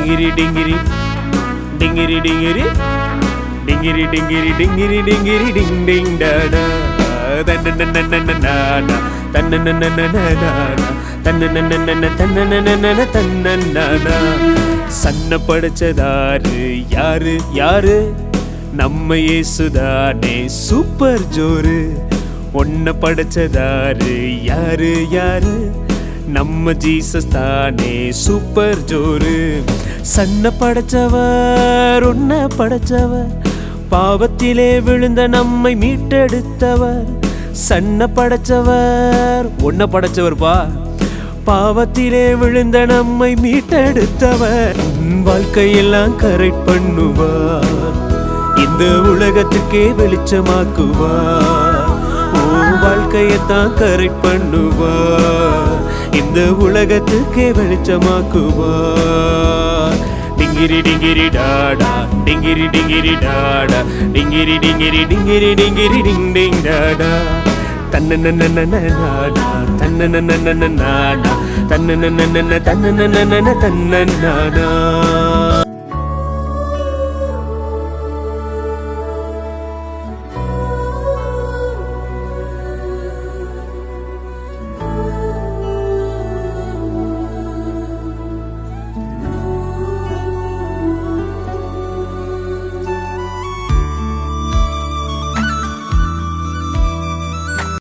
டிங்கிரி டிங்கிரி டிங்கிரி டிங்கிரி டிங்கிரி டிங்கிரி டிங்கிரி டிங்கிரி டிங் டிங் டாடா தன்னன்னன்னன்னன்னா தன்னன்னன்னன்னன்னா தன்னன்னன்னன்னன்னா தன்னன்னன்னா சன்ன படைச்சதாரு யாரு யாரு நம்ம இயேசுதானே சூப்பர் ஜோரு ஒன்ன படைச்சதாரு யாரு யாரு நம்ம ஜீசஸ் தானே சூப்பர் ஜோரு சன்ன படைச்சவர் ஒன்ன படைச்சவர் பாவத்திலே விழுந்த நம்மை மீட்டெடுத்தவர் சன்ன படைச்சவர் ஒன்ன படைச்சவர் பாவத்திலே விழுந்த நம்மை மீட்டெடுத்தவர் வாழ்க்கையெல்லாம் கரெக்ட் பண்ணுவார் இந்த உலகத்துக்கே வெளிச்சமாக்குவார் வாழ்க்கையத்தான் கரெக்ட் பண்ணுவார் இந்த உலகத்துக்கே வெளிச்சமாக்குவார் டிங்கிரி டிங்கிரி டாடா டிங்கிரி டிங்கிரி டாடா டிங்கிரி டிங்கிரி டிங்கிரி டிங்கிரி டிங் டிங் டாடா தன்னன்னன்னன்னன்னா தன்னன்னன்னன்னன்னா தன்னன்னன்னன்ன தன்னன்னன்னன்ன தன்னன்னானா